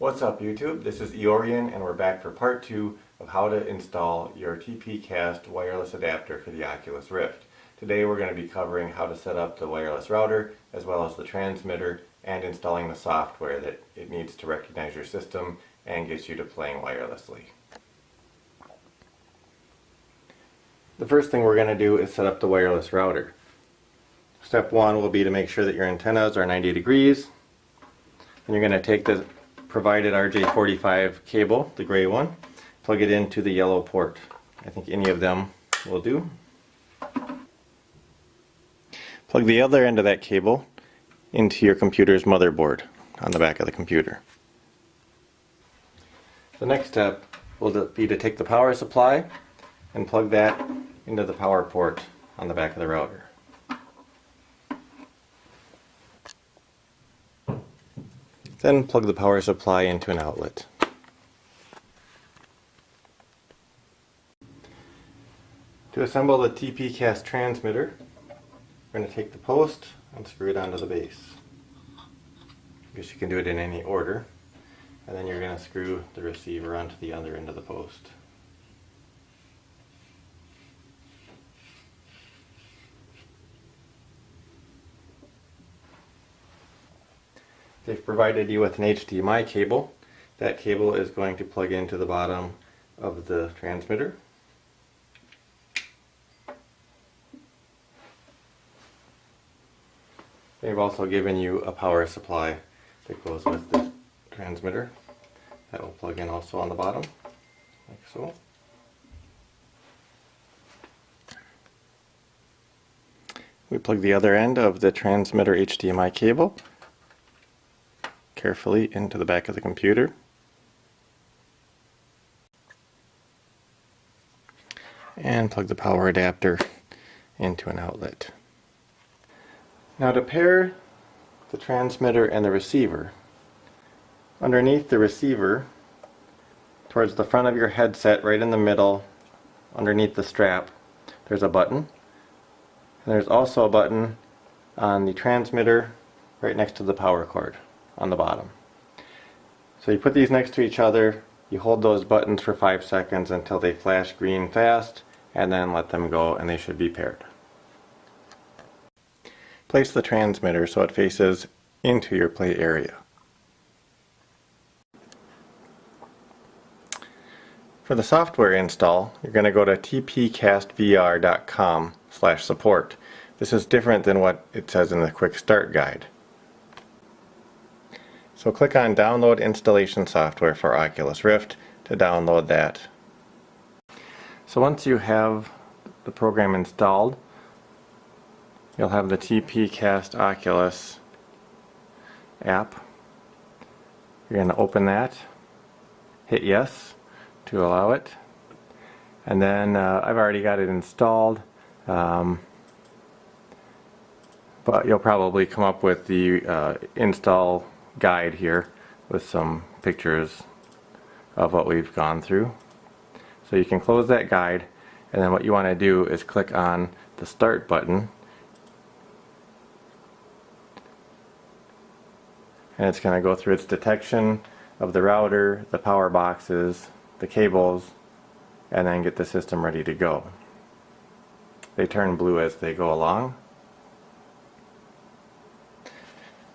What's up YouTube? This is Eorian and we're back for part 2 of how to install your TPCast wireless adapter for the Oculus Rift. Today we're going to be covering how to set up the wireless router as well as the transmitter and installing the software that it needs to recognize your system and get you to playing wirelessly. The first thing we're going to do is set up the wireless router. Step 1 will be to make sure that your antennas are 90 degrees. And you're going to take the provided RJ45 cable, the gray one, plug it into the yellow port. I think any of them will do. Plug the other end of that cable into your computer's motherboard on the back of the computer. The next step will be to take the power supply and plug that into the power port on the back of the router. Then plug the power supply into an outlet. To assemble the TPCast transmitter, we're going to take the post and screw it onto the base. I guess you can do it in any order. And then you're going to screw the receiver onto the other end of the post. They've provided you with an HDMI cable. That cable is going to plug into the bottom of the transmitter. They've also given you a power supply that goes with the transmitter. That will plug in also on the bottom, like so. We plug the other end of the transmitter HDMI cable carefully into the back of the computer. And plug the power adapter into an outlet. Now to pair the transmitter and the receiver, underneath the receiver, towards the front of your headset, right in the middle, underneath the strap, there's a button. And there's also a button on the transmitter right next to the power cord on the bottom. So you put these next to each other, you hold those buttons for 5 seconds until they flash green fast, and then let them go and they should be paired. Place the transmitter so it faces into your play area. For the software install, you're going to go to tpcastvr.com/support. This is different than what it says in the quick start guide. So click on Download Installation Software for Oculus Rift to download that. So once you have the program installed, you'll have the TPCast Oculus app. You're going to open that, hit yes to allow it, and then I've already got it installed, but you'll probably come up with the install guide here with some pictures of what we've gone through. So you can close that guide, and then what you want to do is click on the start button, and it's going to go through its detection of the router, the power boxes, the cables, and then get the system ready to go. They turn blue as they go along.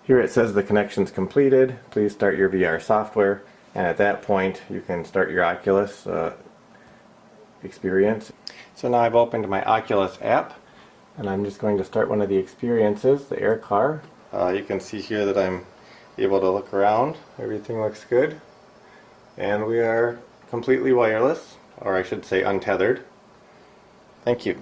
Here it says the connection's completed. Please start your VR software, and at that point you can start your Oculus experience. So now I've opened my Oculus app, and I'm just going to start one of the experiences, the air car. You can see here that I'm able to look around. Everything looks good, and we are completely wireless, or I should say untethered. Thank you.